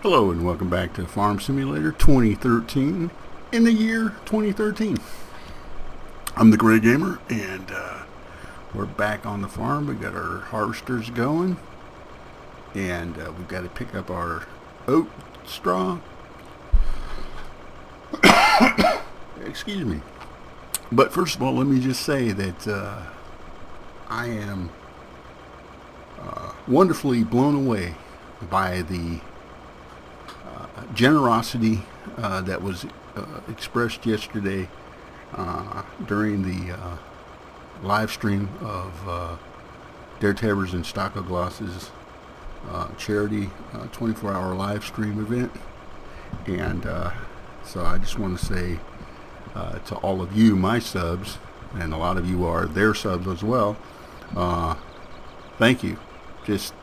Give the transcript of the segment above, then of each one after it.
Hello and welcome back to Farm Simulator 2013 in the year 2013. I'm the Gray Gamer and we're back on the farm. We got our harvesters going and we've got to pick up our oat straw. Excuse me. But first of all, let me just say that I am wonderfully blown away by the generosity that was expressed yesterday during the live stream of Dare Tevers and Stocko Gloss's charity 24-hour live stream event. And so I just want to say to all of you, my subs, and a lot of you are their subs as well, thank you. Just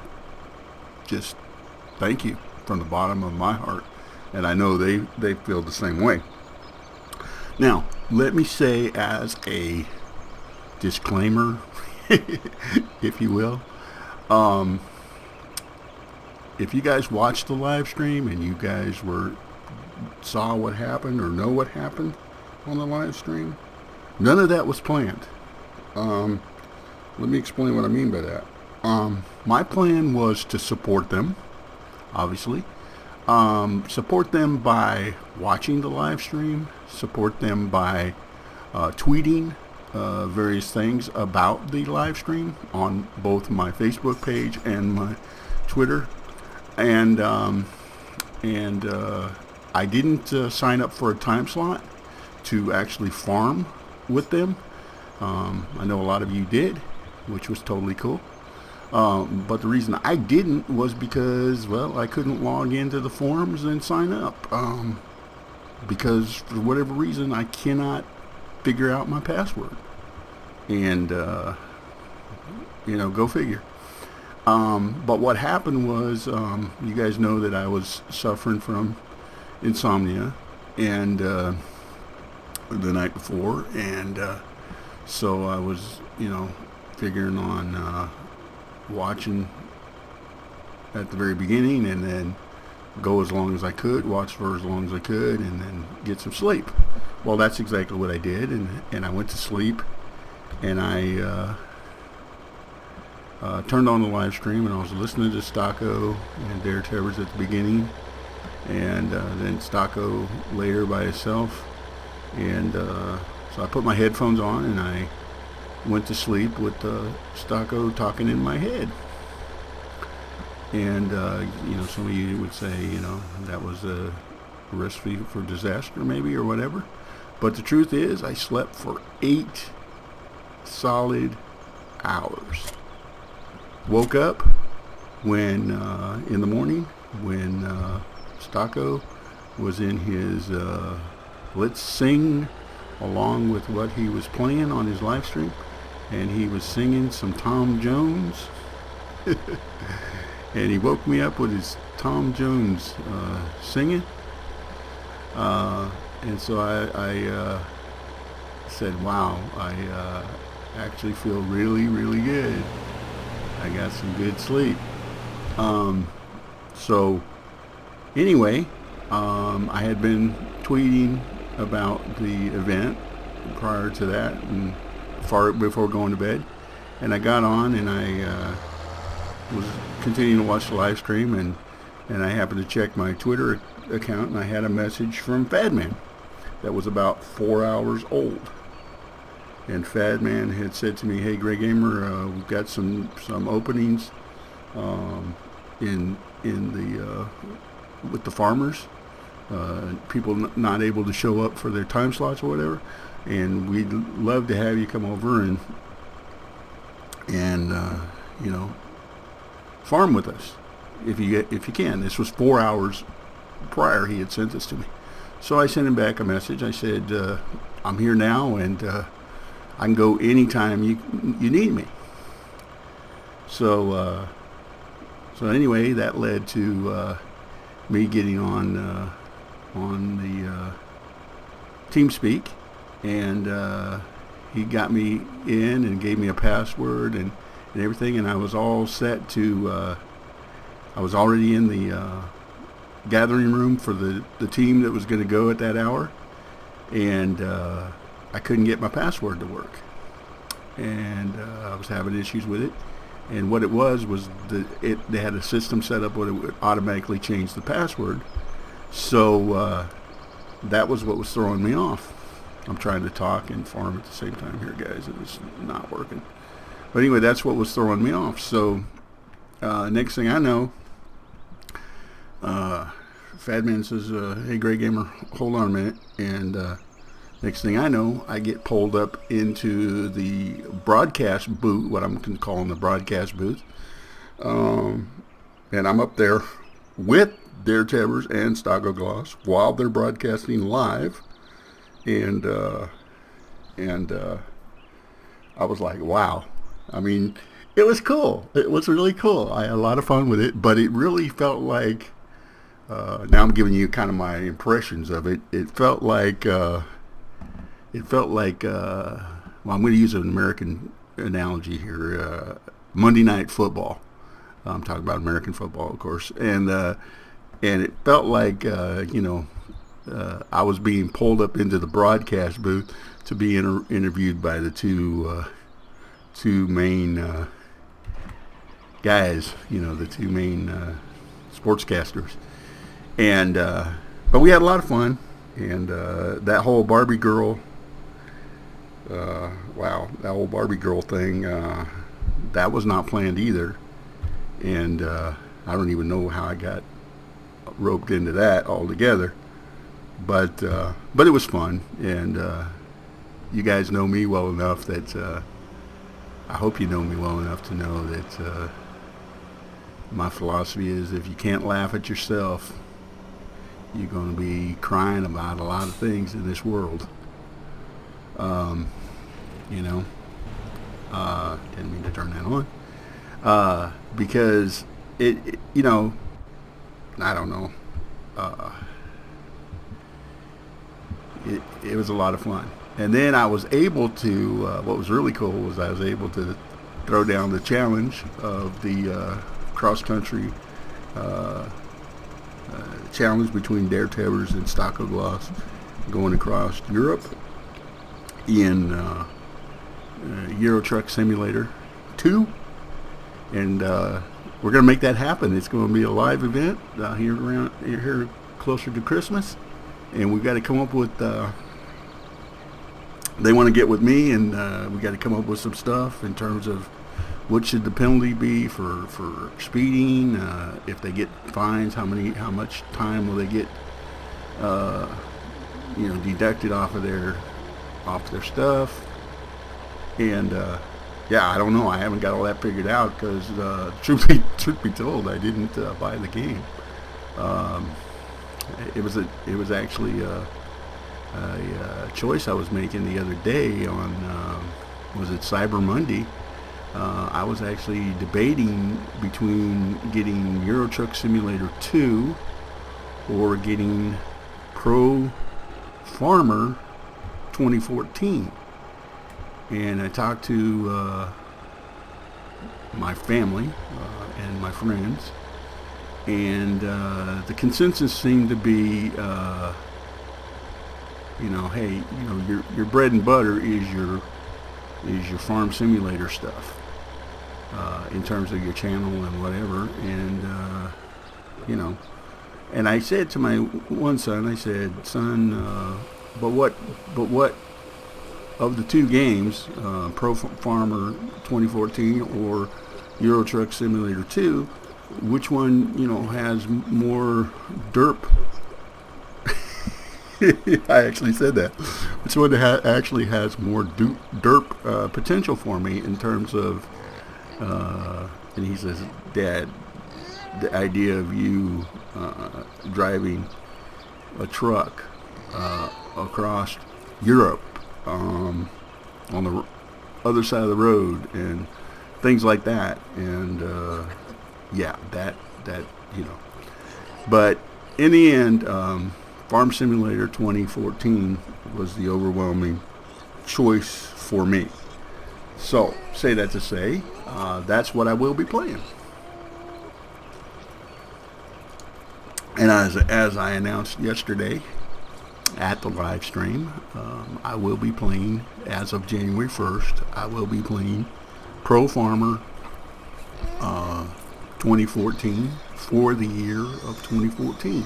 thank you from the bottom of my heart. And I know they feel the same way. Now, let me say as a disclaimer, if you will, if you guys watched the live stream and you guys saw what happened or know what happened on the live stream, none of that was planned. Let me explain what I mean by that. My plan was to support them, obviously. Support them by watching the live stream, support them by tweeting various things about the live stream on both my Facebook page and my Twitter. And I didn't sign up for a time slot to actually farm with them. I know a lot of you did, which was totally cool. But the reason I didn't was because, well, I couldn't log into the forums and sign up. Because for whatever reason, I cannot figure out my password. And, go figure. But what happened was, you guys know that I was suffering from insomnia and the night before. And so I was, figuring on watching at the very beginning and then go as long as I could, watch for as long as I could, and then get some sleep. Well, that's exactly what I did, and I went to sleep, and I turned on the live stream, and I was listening to Stocko and Dare Tevers at the beginning, and then Stocko later by himself, and so I put my headphones on, and I went to sleep with Stocko talking in my head. And, some of you would say, that was a recipe for disaster maybe or whatever. But the truth is, I slept for 8 solid hours. Woke up when, in the morning, when Stocko was in his Let's Sing along with what he was playing on his live stream. And he was singing some Tom Jones. And he woke me up with his Tom Jones singing. And so I said, wow, I actually feel really, really good. I got some good sleep. So anyway, I had been tweeting about the event prior to that and far before going to bed, and I got on and I was continuing to watch the live stream, and I happened to check my Twitter account, and I had a message from Fadman that was about 4 hours old. And Fadman had said to me, "Hey, Gray Gamer, we've got some openings in the with the farmers, people not able to show up for their time slots or whatever, and we'd love to have you come over and farm with us if you can." This was 4 hours prior he had sent this to me. So I sent him back a message. I said, I'm here now, and I can go anytime you need me. So anyway, that led to me getting on the TeamSpeak, and he got me in and gave me a password and everything, and I was all set to I was already in gathering room for the team that was going to go at that hour, and I couldn't get my password to work, and I was having issues with it. And what it was they had a system set up where it would automatically change the password. So that was what was throwing me off. I'm trying to talk and farm at the same time here, guys, and it's not working. But anyway, that's what was throwing me off. So next thing I know, Fadman says, hey, Grey Gamer, hold on a minute. And next thing I know, I get pulled up into the broadcast booth, what I'm calling the broadcast booth. And I'm up there with Dare Tevers and Stocko Gloss while they're broadcasting live. And I was like, wow. I mean, it was cool. It was really cool. I had a lot of fun with it, but it really felt like, now I'm giving you kind of my impressions of it. It felt like, well, I'm going to use an American analogy here. Monday Night Football. I'm talking about American football, of course. And it felt like, I was being pulled up into the broadcast booth to be interviewed by the two main guys, the two main sportscasters. And but we had a lot of fun, and that whole Barbie girl, that whole Barbie girl thing, that was not planned either. And I don't even know how I got roped into that altogether. But it was fun, and you guys know me well enough that I hope you know me well enough to know that my philosophy is if you can't laugh at yourself, you're going to be crying about a lot of things in this world. Didn't mean to turn that on, because it I don't know. It was a lot of fun. And then I was able to, what was really cool was I was able to throw down the challenge of the cross-country challenge between Dare Tevers and Stocko Gloss going across Europe in Euro Truck Simulator 2. And we're going to make that happen. It's going to be a live event here closer to Christmas. And we've got to come up with, they want to get with me, and we got to come up with some stuff in terms of what should the penalty be for speeding. If they get fines, how much time will they get, deducted off their stuff. And I don't know. I haven't got all that figured out because, truth be told, I didn't buy the game. It was actually a choice I was making the other day on was it Cyber Monday. I was actually debating between getting Euro Truck Simulator 2 or getting Pro Farmer 2014. And I talked to my family and my friends. And the consensus seemed to be, your bread and butter is your farm simulator stuff, in terms of your channel and whatever. And and I said to my one son, I said, son, but what of the two games, Pro Farmer 2014 or Euro Truck Simulator 2? Which one, has more derp? I actually said that. Which one actually has more derp potential for me in terms of, and he says, Dad, the idea of you driving a truck across Europe on the other side of the road and things like that. And that but in the end, Farm Simulator 2014 was the overwhelming choice for me. So say that to say, that's what I will be playing. And as I announced yesterday at the live stream, I will be playing, as of January 1st, I will be playing Pro Farmer 2014 for the year of 2014.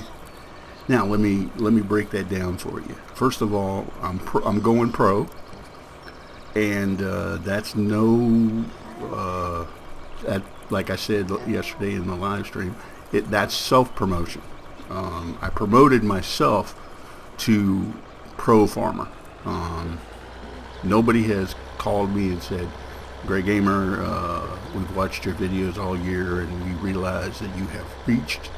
Now let me break that down for you. First of all, I'm going pro, and that's no like I said yesterday in the live stream, that's self-promotion. I promoted myself to Pro Farmer. Nobody has called me and said, "Great Gamer, we've watched your videos all year and we realize that you have reached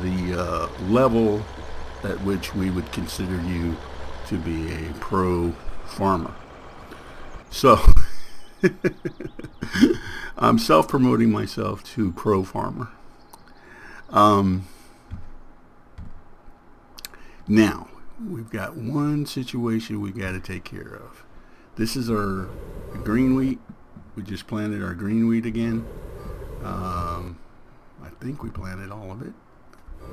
the level at which we would consider you to be a pro farmer." So I'm self-promoting myself to Pro Farmer. Now we've got one situation we got to take care of. This is our green wheat. We just planted our green wheat again. I think we planted all of it.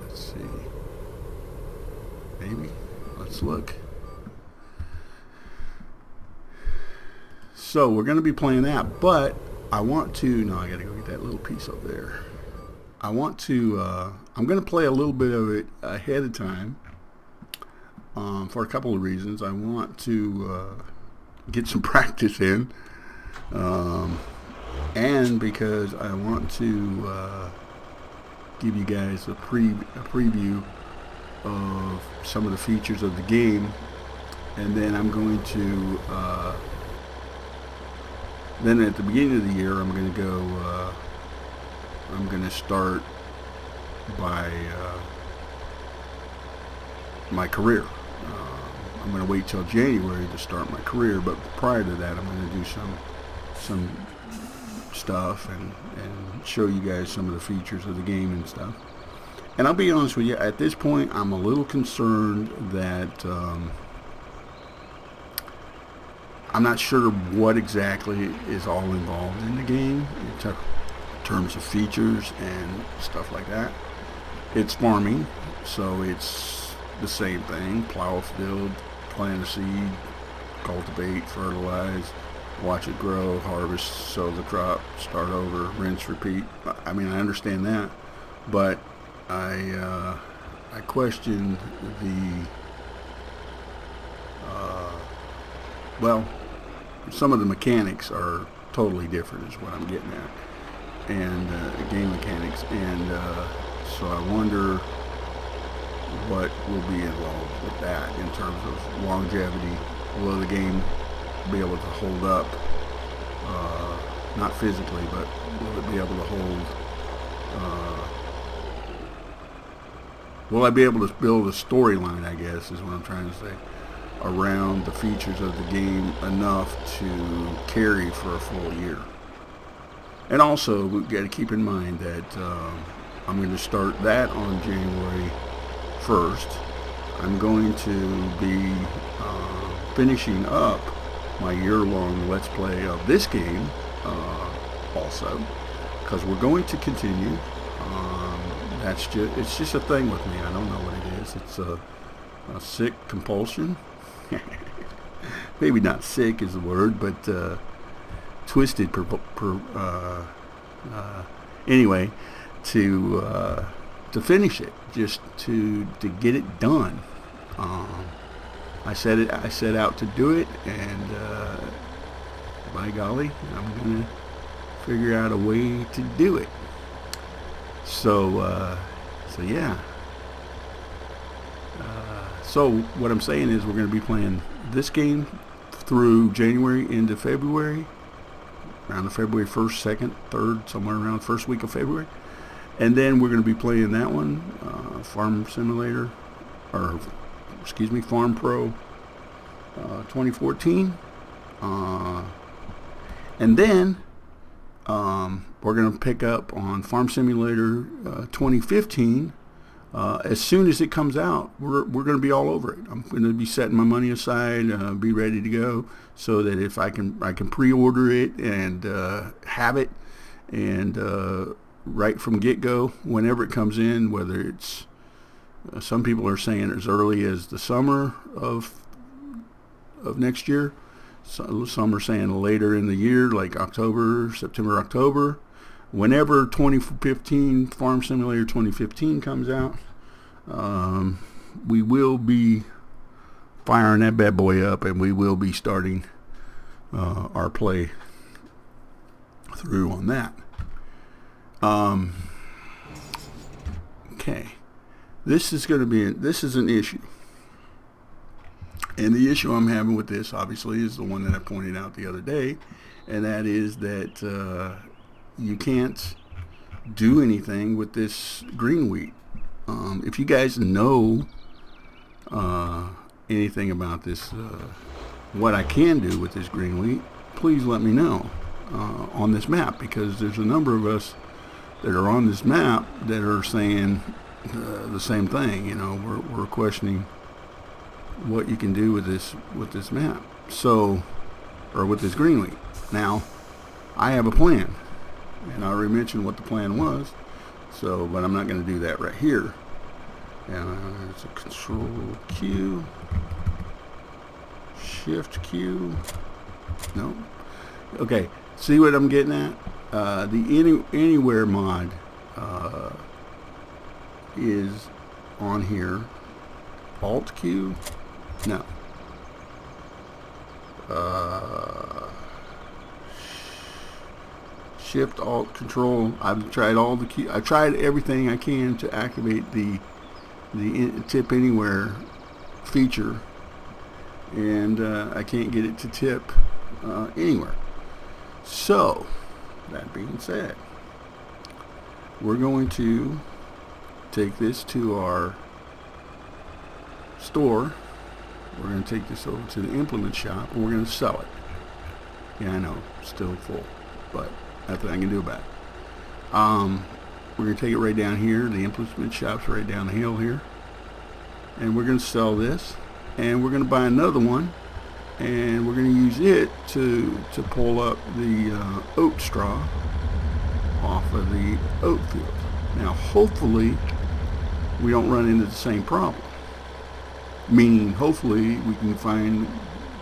Let's see. Maybe. Let's look. So we're going to be playing that, but I want to, no, I got to go get that little piece over there. I want to, I'm going to play a little bit of it ahead of time for a couple of reasons. I want to get some practice in, and because I want to give you guys a preview of some of the features of the game, and then I'm going to then at the beginning of the year I'm going to go I'm going to start by my career. I'm going to wait till January to start my career, but prior to that I'm going to do some stuff and show you guys some of the features of the game and stuff. And I'll be honest with you, at this point I'm a little concerned that I'm not sure what exactly is all involved in the game in terms of features and stuff like that. It's farming, so it's the same thing: plow a field, plant a seed, cultivate, fertilize, watch it grow, harvest, sow the crop, start over, rinse, repeat. I mean, I understand that, but I question the well, some of the mechanics are totally different is what I'm getting at, and game mechanics, and so I wonder what will be involved with that in terms of longevity. Will the game be able to hold up, not physically, but will it be able to hold, will I be able to build a storyline, I guess is what I'm trying to say, around the features of the game enough to carry for a full year. And also we've got to keep in mind that I'm going to start that on January 1st. I'm going to be finishing up my year-long Let's Play of this game also, because we're going to continue. It's just a thing with me. I don't know what it is. It's a sick compulsion. Maybe not sick is the word, but twisted anyway, to finish it, just to get it done. I set out to do it, and by golly, I'm gonna figure out a way to do it. So yeah. So what I'm saying is we're going to be playing this game through January into February, around the February 1st, 2nd, 3rd, somewhere around the first week of February. And then we're going to be playing that one, Farm Simulator, or excuse me, Farm Pro 2014. And then we're going to pick up on Farm Simulator 2015. As soon as it comes out, we're going to be all over it. I'm going to be setting my money aside, be ready to go, so that if I can pre-order it and have it, and right from get-go, whenever it comes in, whether it's Some people are saying as early as the summer of next year. Some are saying later in the year, like October, September, October. Whenever 2015 Farm Simulator 2015 comes out, we will be firing that bad boy up, and we will be starting our play through on that. Okay, this is an issue, and the issue I'm having with this, obviously, is the one that I pointed out the other day, and that is that you can't do anything with this green wheat. If you guys know anything about this, what I can do with this green wheat, please let me know on this map, because there's a number of us that are on this map that are saying the same thing. You know, we're questioning what you can do with this map, or with this green wheat. Now, I have a plan, and I already mentioned what the plan was. So, but I'm not going to do that right here. It's a Control Q, Shift Q. No. Okay. See what I'm getting at? The Anywhere mod is on here. Alt Q. No. Shift, Alt, Control. I've tried all the key. I've tried everything I can to activate the tip anywhere feature, and I can't get it to tip anywhere. So, that being said, we're going to take this to our store. We're going to take this over to the implement shop, and we're going to sell it. Yeah, I know, still full, but nothing I can do about it. We're going to take it right down here. The implement shop's right down the hill here, and we're going to sell this, and we're going to buy another one, and we're going to use it to pull up the oat straw off of the oat field. Now, hopefully, we don't run into the same problem. Meaning, hopefully, we can find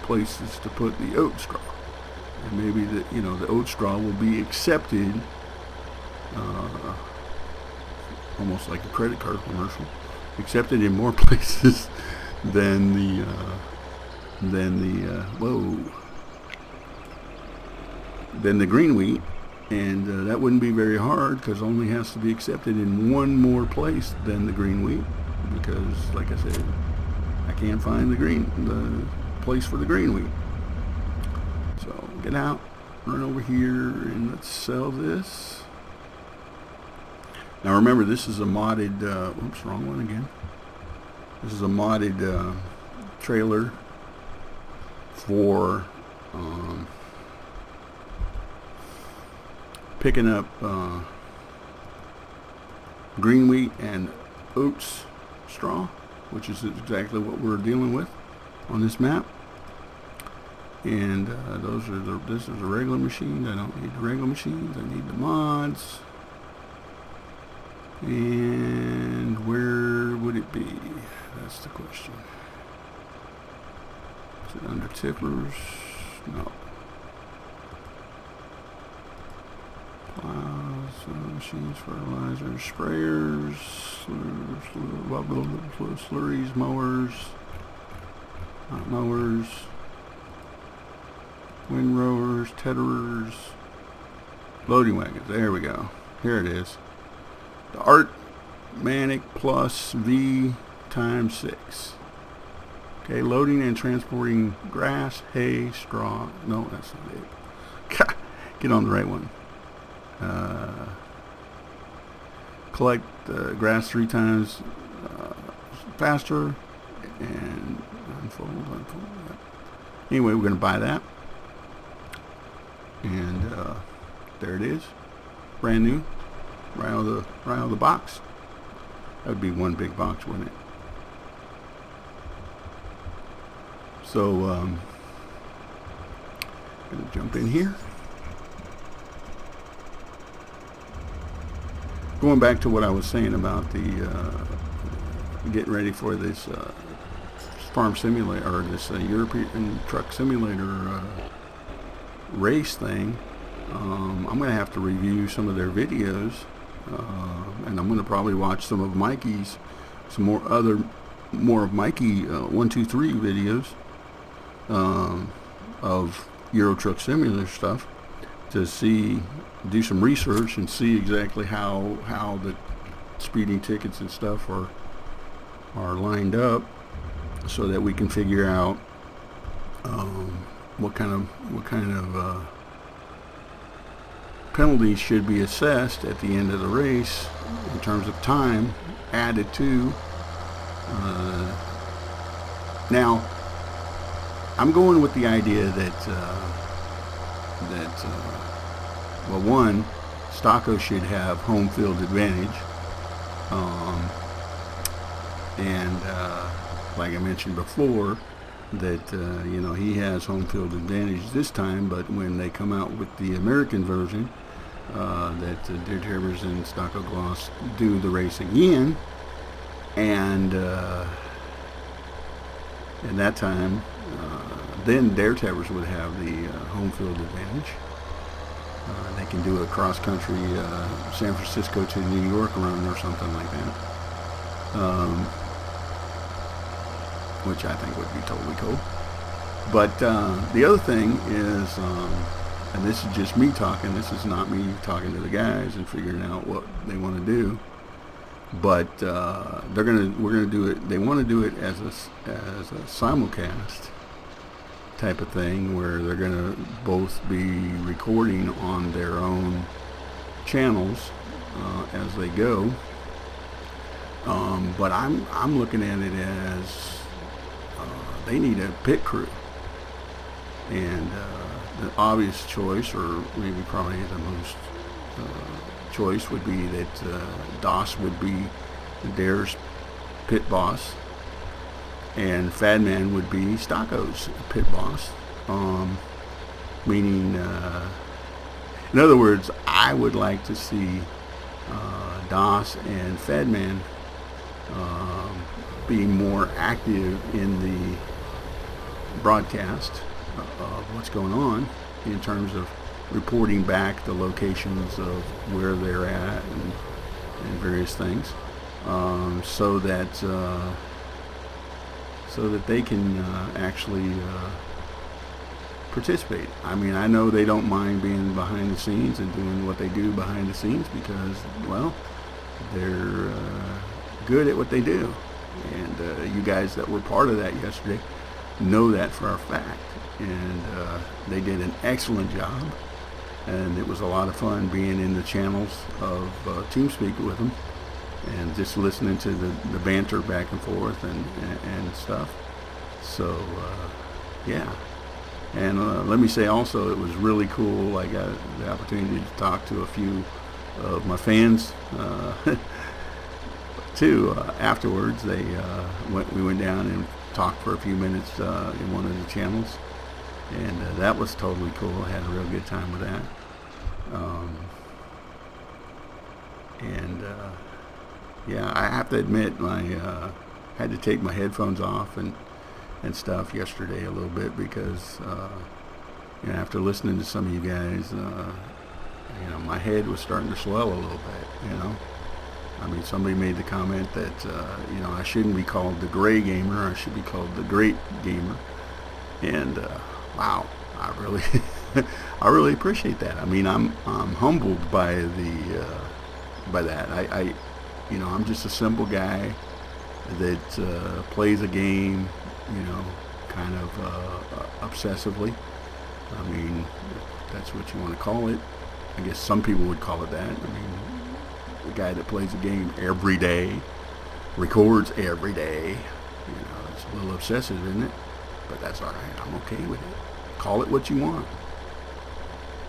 places to put the oat straw. And maybe the oat straw will be accepted, almost like a credit card commercial, accepted in more places than the green wheat, and that wouldn't be very hard, because it only has to be accepted in one more place than the green wheat, because, like I said, I can't find the place for the green wheat. So get out, run over here, and let's sell this. Now remember, this is a modded, oops, wrong one again. This is a modded trailer for picking up green wheat and oats straw, which is exactly what we're dealing with on this map. And this is the regular machines. I don't need the regular machines. I need the mods. And where would it be? That's the question. Is it under tippers? No. Plows, machines, fertilizers, sprayers, slurries, mowers, not mowers, windrowers, tetherers, loading wagons. There we go. Here it is. The Artmanic Plus V times 6. Okay, loading and transporting grass, hay, straw. No, that's not it. Get on the right one. Collect grass 3 times faster, and unfold. Anyway, we're going to buy that, and there it is, brand new, right out of the box. That would be one big box, wouldn't it? So I'm going to jump in here. Going back to what I was saying about the getting ready for this farm simulator, or this European truck simulator race thing. I'm going to have to review some of their videos, and I'm going to probably watch some of Mikey's, more of Mikey 123 videos of Euro Truck Simulator stuff, to do some research and see exactly how the speeding tickets and stuff are lined up, so that we can figure out what kind of penalties should be assessed at the end of the race in terms of time added to. Now, I'm going with the idea that well, one, Stocko should have home field advantage, and like I mentioned before, that he has home field advantage this time, but when they come out with the American version, that Deer Tevers and Stocko Gloss do the race again, and in that time, then Deer Tevers would have the home field advantage. They can do a cross-country San Francisco to New York run or something like that, which I think would be totally cool. But the other thing is, and this is just me talking, this is not me talking to the guys and figuring out what they want to do, but we're gonna do it. They want to do it as a simulcast type of thing, where they're going to both be recording on their own channels as they go. But I'm looking at it as they need a pit crew, and the obvious choice, or maybe probably the most choice, would be that Doss would be Dare's pit boss, and Fadman would be Stocko's pit boss. Meaning, in other words, I would like to see Doss and Fadman be more active in the broadcast of what's going on, in terms of reporting back the locations of where they're at and various things, so that they can actually participate. I mean, I know they don't mind being behind the scenes and doing what they do behind the scenes, because, well, they're good at what they do. And you guys that were part of that yesterday know that for a fact. And they did an excellent job. And it was a lot of fun being in the channels of TeamSpeak with them, and just listening to the banter back and forth and stuff. So yeah, and let me say also, it was really cool. I got the opportunity to talk to a few of my fans too afterwards. We went down and talked for a few minutes in one of the channels, and that was totally cool. I had a real good time with that. Yeah, I have to admit, I had to take my headphones off and stuff yesterday a little bit, because after listening to some of you guys, my head was starting to swell a little bit. I mean, somebody made the comment that I shouldn't be called the gray gamer, I should be called the great gamer. And wow, I really I really appreciate that. I mean, I'm humbled by that. I'm just a simple guy that plays a game, kind of obsessively. I mean, if that's what you want to call it. I guess some people would call it that. I mean, the guy that plays a game every day, records every day. It's a little obsessive, isn't it? But that's all right. I'm okay with it. Call it what you want.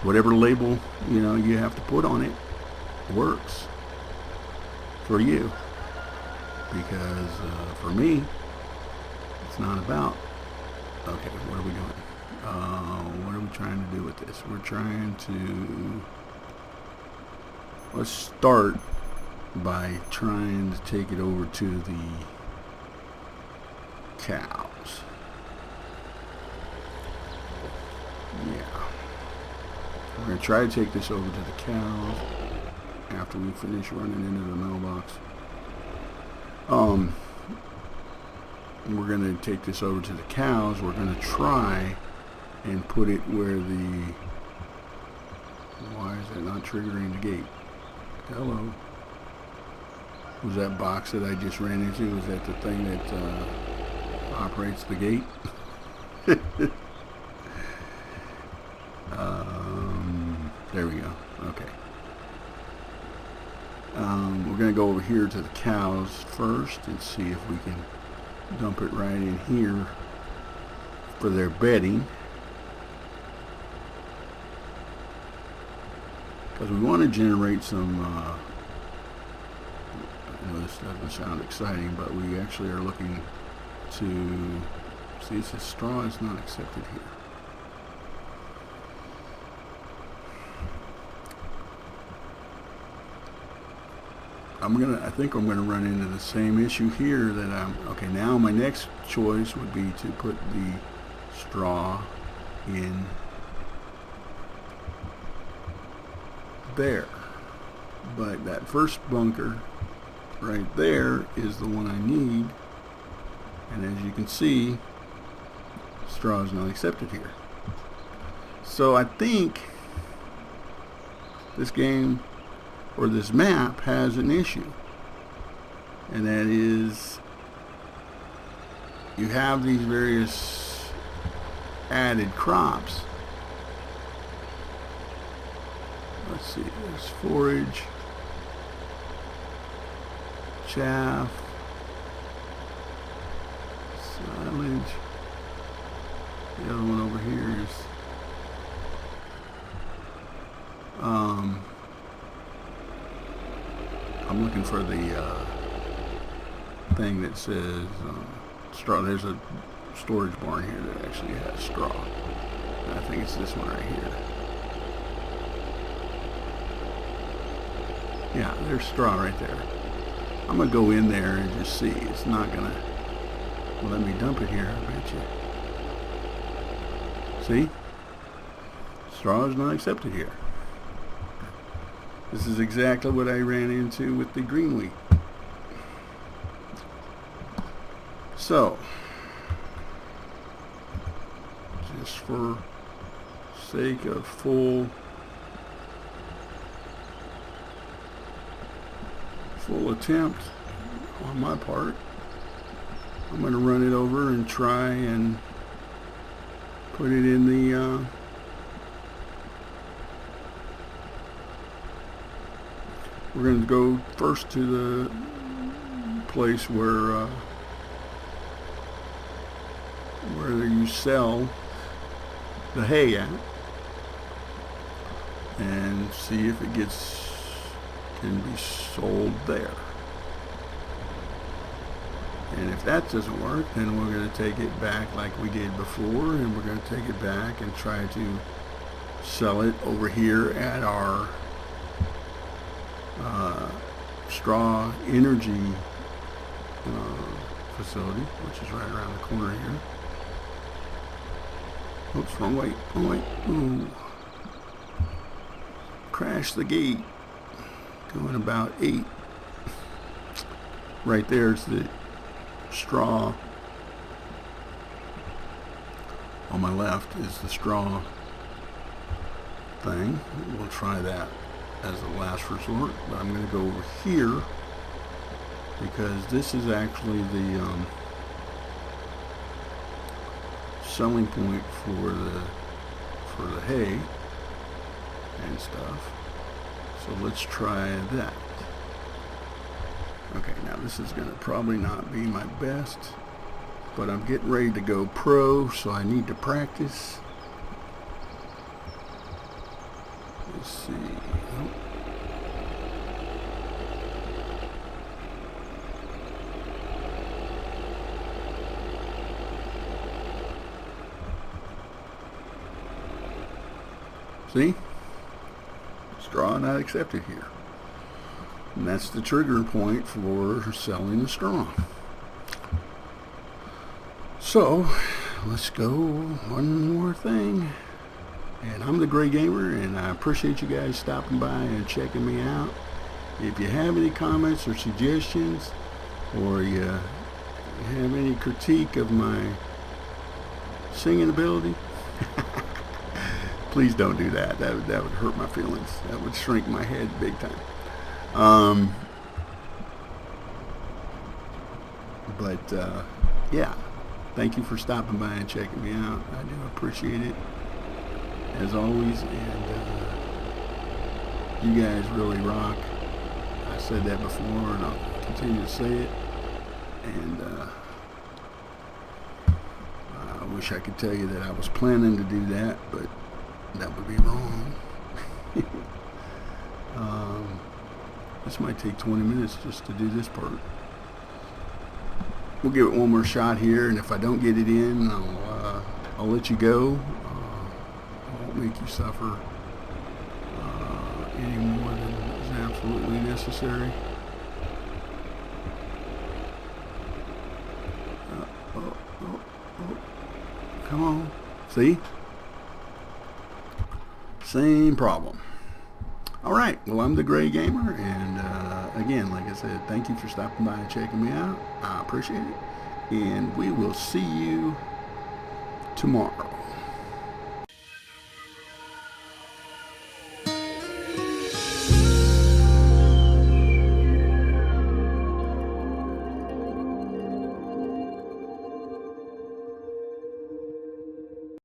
Whatever label, you have to put on it works for you. Because for me, it's not about, okay, what are we doing? What are we trying to do with this? We're trying to, let's start by trying to take it over to the cows. Yeah. We're going to try to take this over to the cows after we finish running into the mailbox. We're going to take this over to the cows. We're going to try and put it where the... Why is that not triggering the gate? Hello. Was that box that I just ran into, was that the thing that operates the gate? There we go. Okay. We're going to go over here to the cows first and see if we can dump it right in here for their bedding. Because we want to generate some, I know this doesn't sound exciting, but we actually are looking to, see, it says straw is not accepted here. I think I'm gonna run into the same issue here that okay, now my next choice would be to put the straw in there. But that first bunker right there is the one I need. And as you can see, straw is not accepted here. So I think this game, or this map, has an issue, and that is you have these various added crops. Let's see, there's forage, chaff, silage. The other one over here is I'm looking for the thing that says straw. There's a storage barn here that actually has straw. I think it's this one right here. Yeah, there's straw right there. I'm going to go in there and just see. It's not going to let me dump it here, I bet you. See? Straw is not accepted here. This is exactly what I ran into with the green wheat. So, just for sake of full attempt on my part, I'm going to run it over and try and put it in the we're going to go first to the place where you sell the hay at, and see if it can be sold there. And if that doesn't work, then we're going to take it back like we did before, and we're going to take it back and try to sell it over here at our straw energy facility, which is right around the corner here. Oops, wrong way. Ooh. Crash the gate. Going about 8. Right there's the straw. On my left is the straw thing. We'll try that as the last resort, but I'm going to go over here because this is actually the selling point for the hay and stuff. So let's try that. Okay, now this is going to probably not be my best, but I'm getting ready to go pro, so I need to practice. Let's see. See? Straw not accepted here. And that's the trigger point for selling the straw. So let's go one more thing. And I'm the Gray Gamer, and I appreciate you guys stopping by and checking me out. If you have any comments or suggestions, or you have any critique of my singing ability, please don't do that. That would hurt my feelings. That would shrink my head big time. Yeah, thank you for stopping by and checking me out. I do appreciate it, as always, and you guys really rock. I said that before, and I'll continue to say it. And I wish I could tell you that I was planning to do that, but that would be wrong. This might take 20 minutes just to do this part. We'll give it one more shot here, and if I don't get it in, I'll let you go. I won't make you suffer any more than is absolutely necessary. Come on. See? Same problem. Alright, well, I'm the Gray Gamer, and again, like I said, thank you for stopping by and checking me out. I appreciate it, and we will see you tomorrow.